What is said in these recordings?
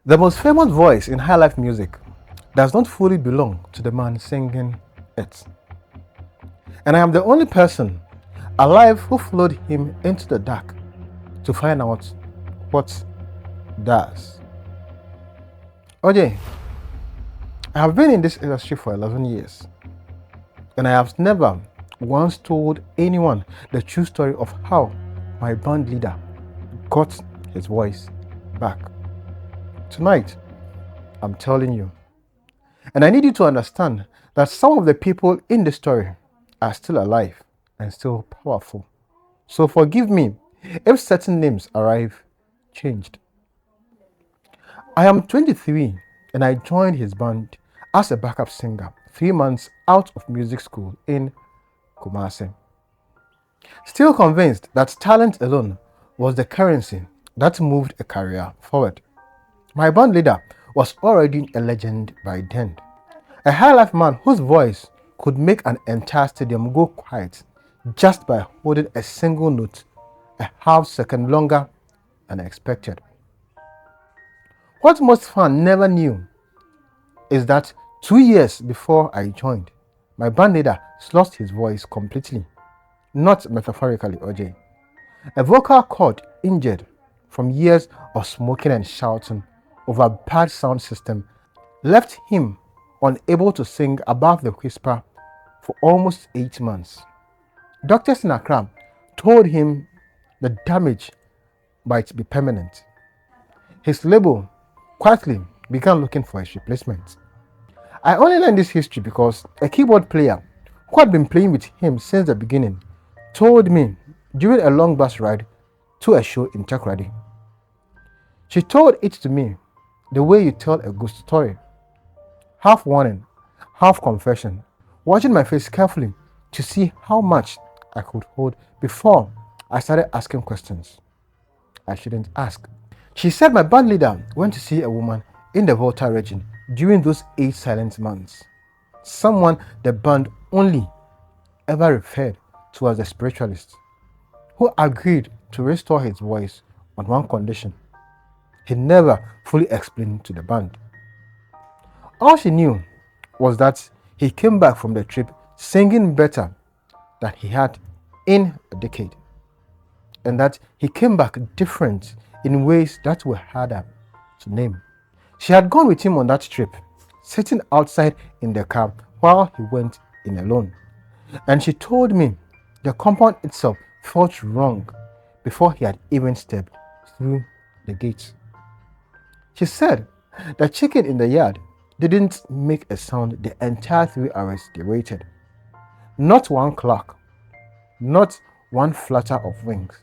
The most famous voice in Highlife music does not fully belong to the man singing it. And I am the only person alive who followed him into the dark to find out what does. OJ, I have been in this industry for 11 years and I have never once told anyone the true story of how my band leader got his voice back. Tonight, I'm telling you. And I need you to understand that some of the people in the story are still alive and still powerful. So forgive me if certain names arrive changed. I am 23 and I joined his band as a backup singer 3 months out of music school in Kumasi. Still convinced that talent alone was the currency that moved a career forward. My band leader was already a legend by then. A high-life man whose voice could make an entire stadium go quiet just by holding a single note a half second longer than expected. What most fans never knew is that 2 years before I joined, my band leader lost his voice completely. Not metaphorically, OJ. A vocal cord injured from years of smoking and shouting over a bad sound system left him unable to sing above the whisper for almost 8 months. Doctors in Accra told him the damage might be permanent. His label quietly began looking for his replacement. I only learned this history because a keyboard player who had been playing with him since the beginning told me during a long bus ride to a show in Takoradi. She told it to me the way you tell a good story. Half warning, half confession, watching my face carefully to see how much I could hold before I started asking questions I shouldn't ask. She said my band leader went to see a woman in the Volta region during those 8 silent months. Someone the band only ever referred to as a spiritualist, who agreed to restore his voice on one condition. He never fully explained to the band. All she knew was that he came back from the trip singing better than he had in a decade, and that he came back different in ways that were harder to name. She had gone with him on that trip, sitting outside in the car while he went in alone, and she told me the compound itself felt wrong before he had even stepped through the gates. She said the chicken in the yard didn't make a sound the entire 3 hours they waited. Not one cluck, not one flutter of wings,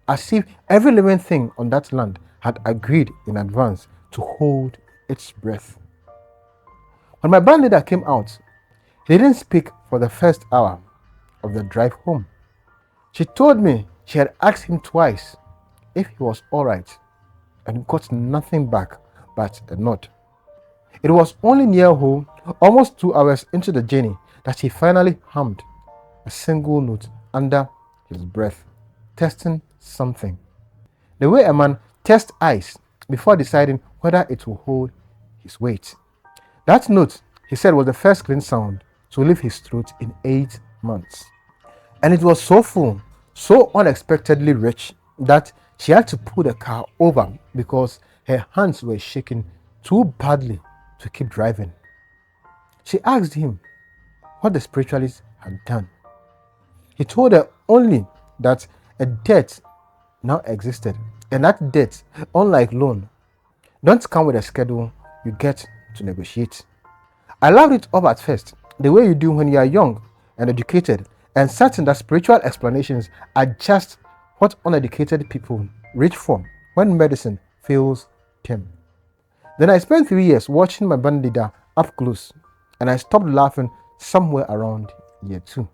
as if every living thing on that land had agreed in advance to hold its breath. When my band leader came out, he didn't speak for the first hour of the drive home. She told me she had asked him twice if he was alright and got nothing back but a nod. It was only near home, almost 2 hours into the journey, that he finally hummed a single note under his breath, testing something. The way a man tests ice before deciding whether it will hold his weight. That note, he said, was the first clean sound to leave his throat in 8 months. And it was so full, so unexpectedly rich, that she had to pull the car over because her hands were shaking too badly to keep driving. She asked him what the spiritualist had done. He told her only that a debt now existed, and that debt, unlike loan, don't come with a schedule you get to negotiate. I loved it up at first, the way you do when you are young and educated and certain that spiritual explanations are just what uneducated people reach for when medicine fails them. Then I spent 3 years watching my band leader up close, and I stopped laughing somewhere around year 2.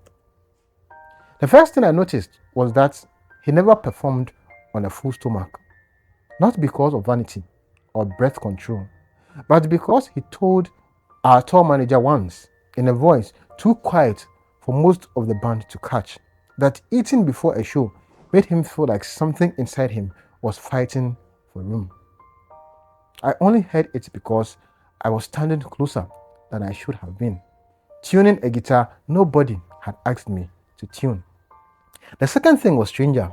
The first thing I noticed was that he never performed on a full stomach, not because of vanity or breath control, but because he told our tour manager once, in a voice too quiet for most of the band to catch, that eating before a show made him feel like something inside him was fighting for room. I only heard it because I was standing closer than I should have been, tuning a guitar nobody had asked me to tune. The second thing was stranger.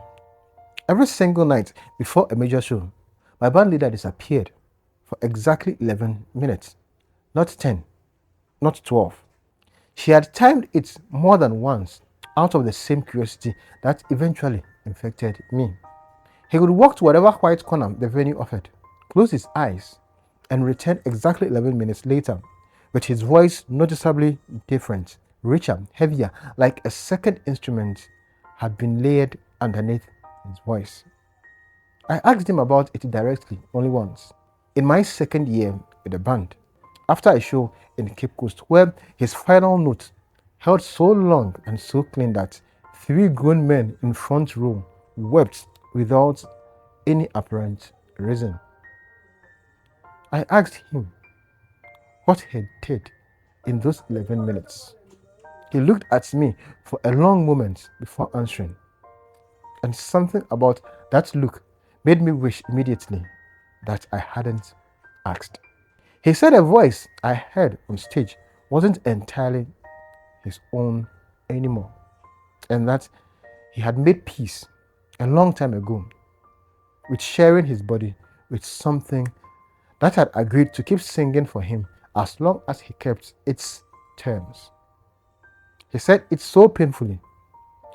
Every single night before a major show, my band leader disappeared for exactly 11 minutes, not 10, not 12. She had timed it more than once out of the same curiosity that eventually infected me. He would walk to whatever quiet corner the venue offered, close his eyes, and return exactly 11 minutes later, with his voice noticeably different, richer, heavier, like a second instrument had been layered underneath his voice. I asked him about it directly only once, in my second year with the band, after a show in Cape Coast, where his final note held so long and so clean that 3 grown men in front row wept without any apparent reason. I asked him what he did in those 11 minutes. He looked at me for a long moment before answering, and something about that look made me wish immediately that I hadn't asked. He said a voice I heard on stage wasn't entirely his own anymore, and that he had made peace a long time ago with sharing his body with something that had agreed to keep singing for him as long as he kept its terms. He said it so painfully,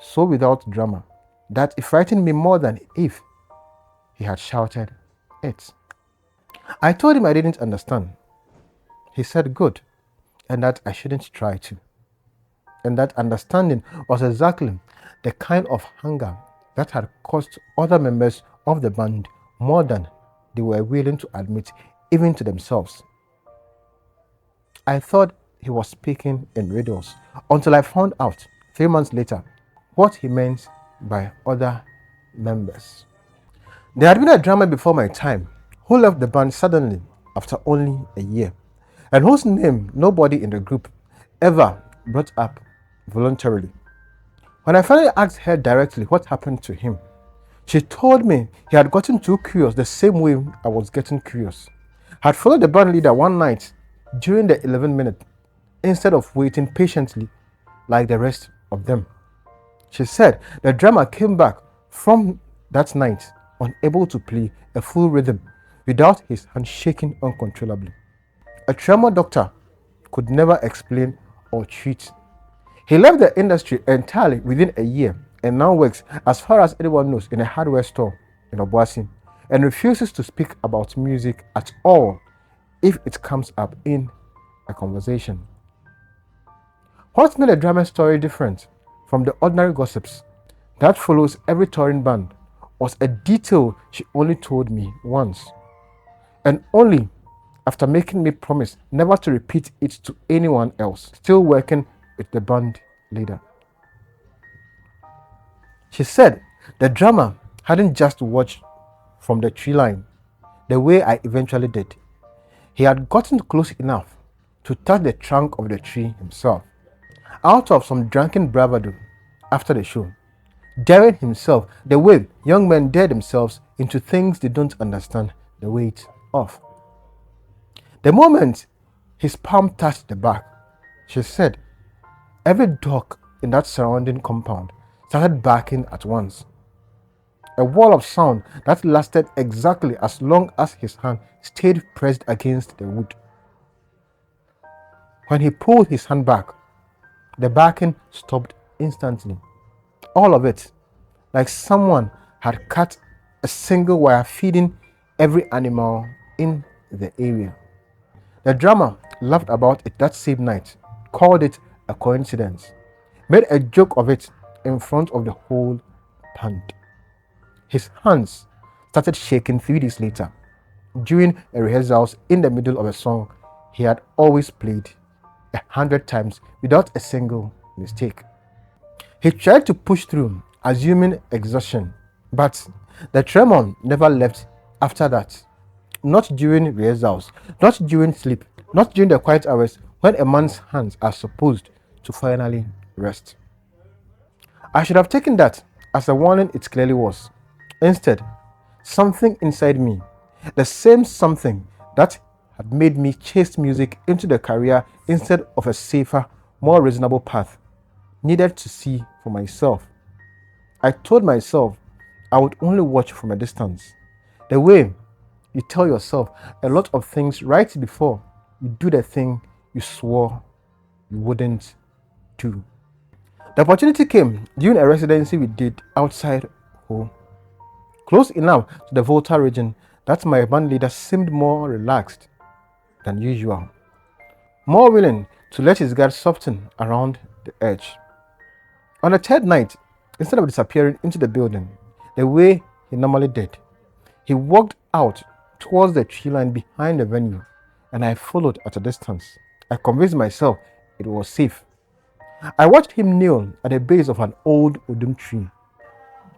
so without drama, that it frightened me more than if he had shouted it. I told him I didn't understand. He said good, and that I shouldn't try to. And that understanding was exactly the kind of hunger that had cost other members of the band more than they were willing to admit, even to themselves. I thought he was speaking in riddles until I found out 3 months later what he meant by other members. There had been a drummer before my time who left the band suddenly after only a year, and whose name nobody in the group ever brought up voluntarily. When I finally asked her directly what happened to him, she told me he had gotten too curious the same way I was getting curious. Had followed the band leader one night during the 11 minutes instead of waiting patiently like the rest of them. She said the drummer came back from that night unable to play a full rhythm without his hand shaking uncontrollably. A tremor doctor could never explain or treat. He left the industry entirely within a year and now works, as far as anyone knows, in a hardware store in Obuasi and refuses to speak about music at all if it comes up in a conversation. What made the drummer's story different from the ordinary gossips that follows every touring band was a detail she only told me once, and only after making me promise never to repeat it to anyone else still working with the band leader. She said the drummer hadn't just watched from the tree line the way I eventually did. He had gotten close enough to touch the trunk of the tree himself, out of some drunken bravado after the show, daring himself the way young men dare themselves into things they don't understand the weight of. The moment his palm touched the back, she said, every dog in that surrounding compound started barking at once. A wall of sound that lasted exactly as long as his hand stayed pressed against the wood. When he pulled his hand back, the barking stopped instantly. All of it, like someone had cut a single wire feeding every animal in the area. The drummer laughed about it that same night, called it a coincidence, made a joke of it in front of the whole band. His hands started shaking 3 days later, during a rehearsals in the middle of a song he had always played 100 times without a single mistake. He tried to push through, assuming exhaustion, but the tremor never left after that. Not during rehearsals, not during sleep, not during the quiet hours when a man's hands are supposed to finally rest. I should have taken that as a warning it clearly was. Instead, something inside me, the same something that had made me chase music into the career instead of a safer, more reasonable path, needed to see for myself. I told myself I would only watch from a distance. The way you tell yourself a lot of things right before you do the thing you swore you wouldn't do. The opportunity came during a residency we did outside home, close enough to the Volta region that my band leader seemed more relaxed than usual, more willing to let his guard soften around the edge. On the third night, instead of disappearing into the building the way he normally did, he walked out towards the tree line behind the venue, and I followed at a distance. I convinced myself it was safe. I watched him kneel at the base of an old Odum tree,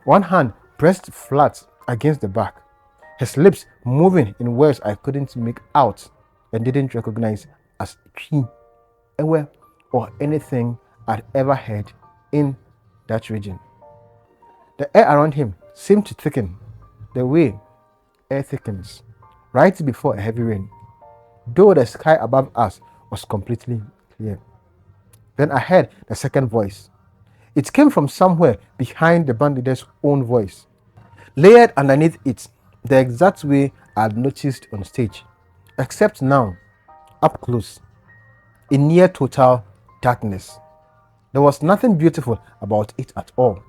one hand pressed flat against the back, his lips moving in words I couldn't make out and didn't recognize as tree, ewe, or anything I'd ever heard in that region. The air around him seemed to thicken the way air thickens right before a heavy rain, though the sky above us was completely clear. Then I heard the second voice. It came from somewhere behind the bandleader's own voice, layered underneath it the exact way I had noticed on stage, except now, up close, in near total darkness. There was nothing beautiful about it at all.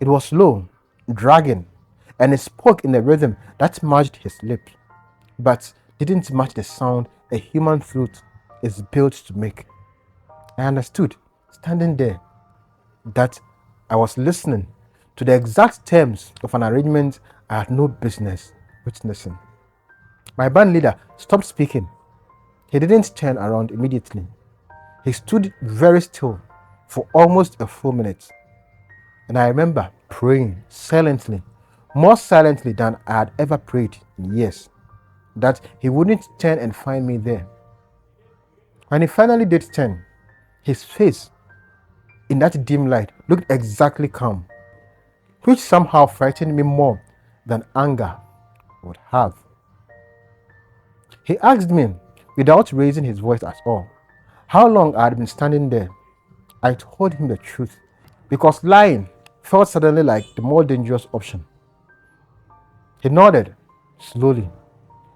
It was low, dragging, and it spoke in a rhythm that matched his lips, but didn't match the sound a human throat is built to make. I understood, standing there, that I was listening to the exact terms of an arrangement I had no business witnessing. My band leader stopped speaking. He didn't turn around immediately. He stood very still for almost a full minute. And I remember praying silently, more silently than I had ever prayed in years, that he wouldn't turn and find me there. When he finally did turn, his face in that dim light looked exactly calm, which somehow frightened me more than anger would have. He asked me, without raising his voice at all, how long I had been standing there. I told him the truth, because lying felt suddenly like the more dangerous option. He nodded slowly,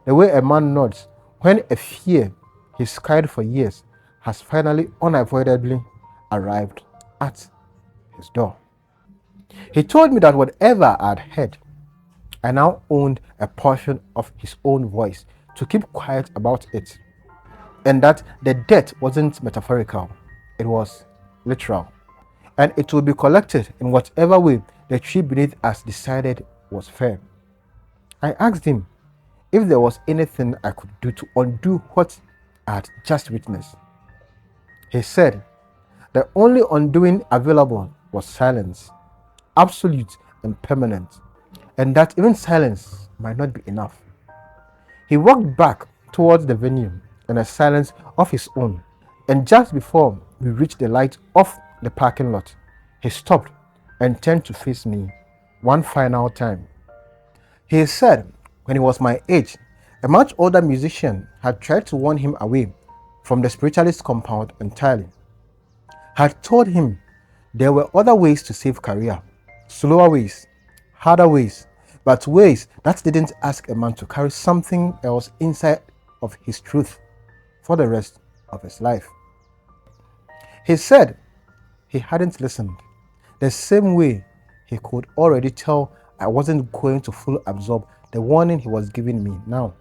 the way a man nods when a fear he's scared for years has finally unavoidably arrived at his door. He told me that whatever I had heard, I now owned a portion of his own voice to keep quiet about it, and that the death wasn't metaphorical, it was literal, and it would be collected in whatever way the tree beneath us decided was fair. I asked him if there was anything I could do to undo what I had just witnessed. He said the only undoing available was silence, absolute and permanent, and that even silence might not be enough. He walked back towards the venue in a silence of his own, and just before we reached the light of the parking lot, he stopped and turned to face me one final time. He said when he was my age, a much older musician had tried to warn him away from the spiritualist compound entirely, had told him there were other ways to save career, slower ways, harder ways, but ways that didn't ask a man to carry something else inside of his truth for the rest of his life. He said he hadn't listened, the same way he could already tell I wasn't going to fully absorb the warning he was giving me now,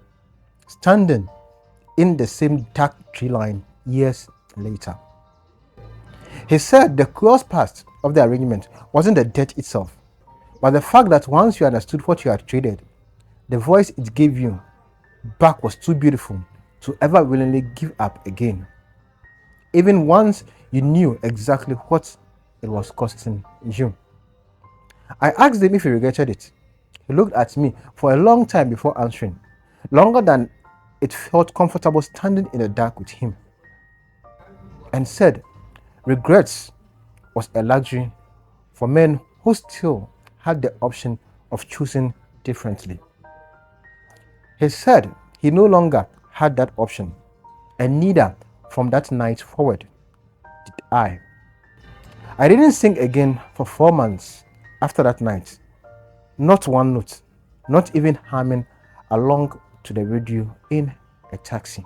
standing in the same dark tree line years later. He said the close part of the arrangement wasn't the death itself, but the fact that once you understood what you had traded, the voice it gave you back was too beautiful to ever willingly give up again, even once you knew exactly what it was costing you. I asked him if he regretted it. He looked at me for a long time before answering, longer than it felt comfortable standing in the dark with him, and said regrets was a luxury for men who still had the option of choosing differently. He said He no longer had that option, and neither from that night forward did I. I didn't sing again for 4 months after that night. Not one note, not even humming along to the radio in a taxi.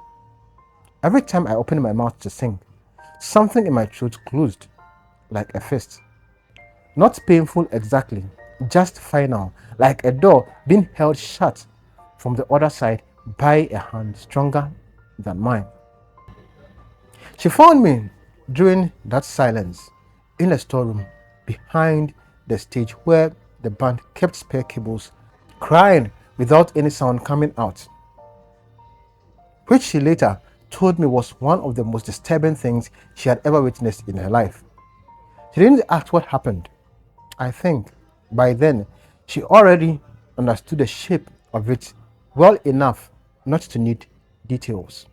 Every time I opened my mouth to sing, something in my throat closed like a fist. Not painful exactly, just final, like a door being held shut from the other side by a hand stronger than mine. She found me during that silence in a storeroom behind the stage where the band kept spare cables, crying without any sound coming out, which she later told me was one of the most disturbing things she had ever witnessed in her life. She didn't ask what happened. I think by then she already understood the shape of it well enough not to need details.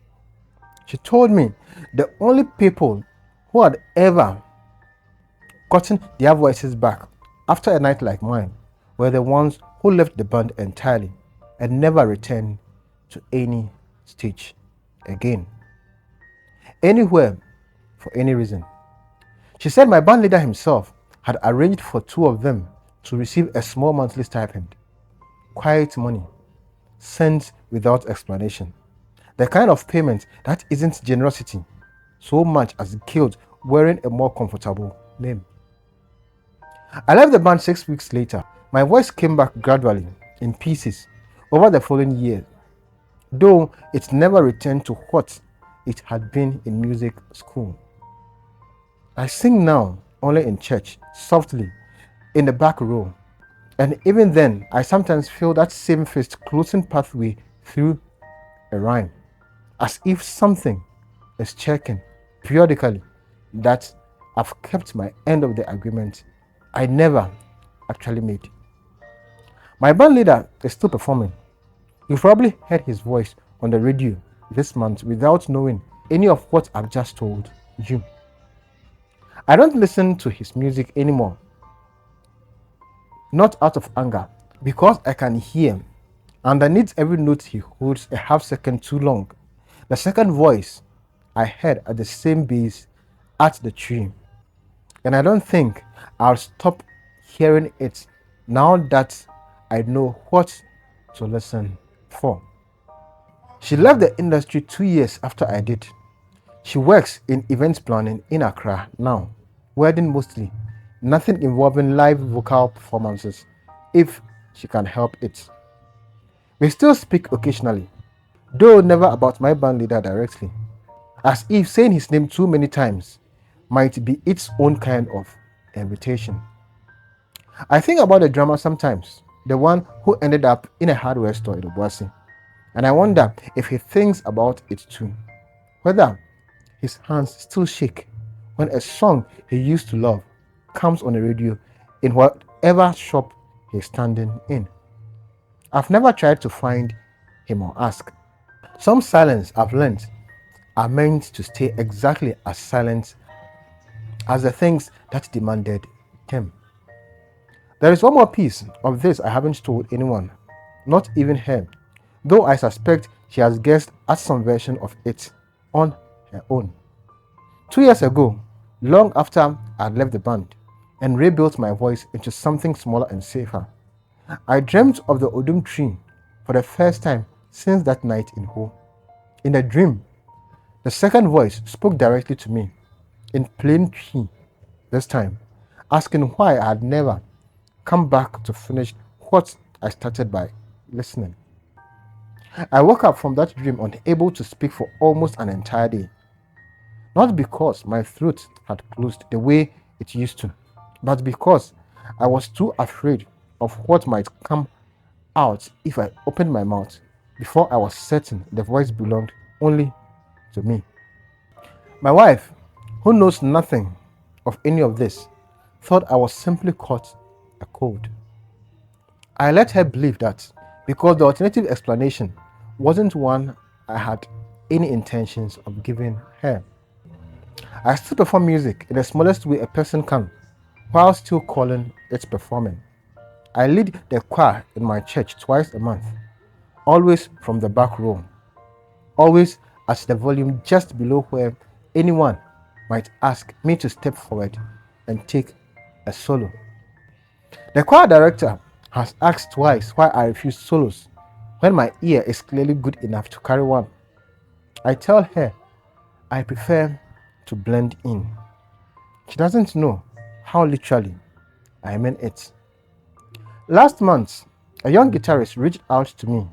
She told me the only people who had ever gotten their voices back after a night like mine were the ones who left the band entirely and never returned to any stage again, anywhere, for any reason. She said my band leader himself had arranged for 2 of them to receive a small monthly stipend, quiet money, sent without explanation, the kind of payment that isn't generosity so much as guilt wearing a more comfortable name. I left the band 6 weeks later. My voice came back gradually, in pieces, over the following year, though it never returned to what it had been in music school. I sing now only in church, softly, in the back row, and even then I sometimes feel that same fist closing pathway through a rhyme, as if something is checking periodically that I've kept my end of the agreement I never actually made. My band leader is still performing. You've probably heard his voice on the radio this month without knowing any of what I've just told you. I don't listen to his music anymore, not out of anger, because I can hear underneath every note he holds a half second too long the second voice I heard at the same base at the tree. And I don't think I'll stop hearing it now that I know what to listen for. She left the industry 2 years after I did. She works in event planning in Accra now, wedding mostly, nothing involving live vocal performances if she can help it. We still speak occasionally, though never about my band leader directly, as if saying his name too many times might be its own kind of invitation. I think about the drummer sometimes, the one who ended up in a hardware store in Obuasi, and I wonder if he thinks about it too, whether his hands still shake when a song he used to love comes on the radio in whatever shop he's standing in. I've never tried to find him or ask. Some silence I've learned are meant to stay exactly as silent as the things that demanded them. There is one more piece of this I haven't told anyone, not even her, though I suspect she has guessed at some version of it on her own. 2 years ago, long after I'd left the band and rebuilt my voice into something smaller and safer, I dreamt of the Odum tree for the first time since that night in Ho. In a dream, the second voice spoke directly to me, in plain Twi this time, asking why I had never come back to finish what I started by listening. I woke up from that dream unable to speak for almost an entire day. Not because my throat had closed the way it used to, but because I was too afraid of what might come out if I opened my mouth before I was certain the voice belonged only to me. My wife, who knows nothing of any of this, thought I was simply caught a cold. I let her believe that because the alternative explanation wasn't one I had any intentions of giving her. I still perform music in the smallest way a person can, while still calling it performing. I lead the choir in my church twice a month. always from the back row, always at the volume just below where anyone might ask me to step forward and take a solo. The choir director has asked twice why I refuse solos when my ear is clearly good enough to carry one. I tell her I prefer to blend in. She doesn't know how literally I mean it. Last month, a young guitarist reached out to me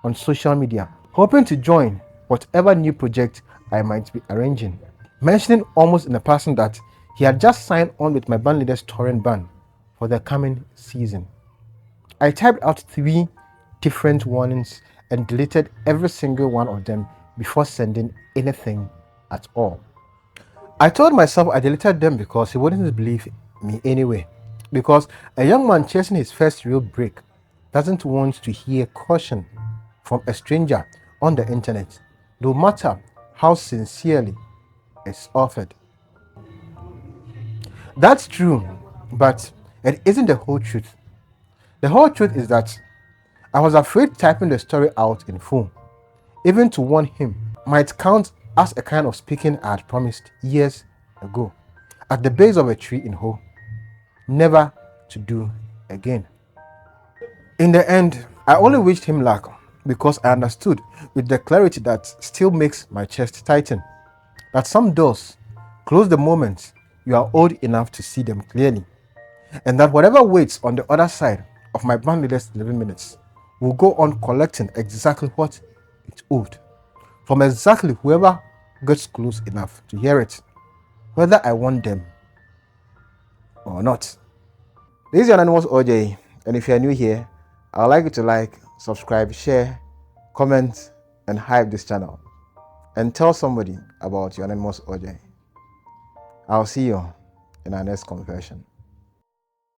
on social media, hoping to join whatever new project I might be arranging, mentioning almost in a passing that he had just signed on with my Bandleader's touring band for the coming season. I typed out 3 different warnings and deleted every single one of them before sending anything at all. I told myself I deleted them because he wouldn't believe me anyway, because a young man chasing his first real break doesn't want to hear caution from a stranger on the internet, no matter how sincerely it's offered. That's true, but it isn't the whole truth. The whole truth is that I was afraid typing the story out in full, even to warn him, might count as a kind of speaking I had promised years ago at the base of a tree in Ho, never to do again. In the end, I only wished him luck because I understood with the clarity that still makes my chest tighten that some doors close the moment you are old enough to see them clearly, and that whatever waits on the other side of my Bandleader's 11 minutes will go on collecting exactly what it owed from exactly whoever gets close enough to hear it, whether I want them or not. This is your anonymous OJ, and if you are new here, I would like you to like, subscribe, share, comment, and hype this channel, and tell somebody about your anonymous OJ. I'll see you in our next conversion.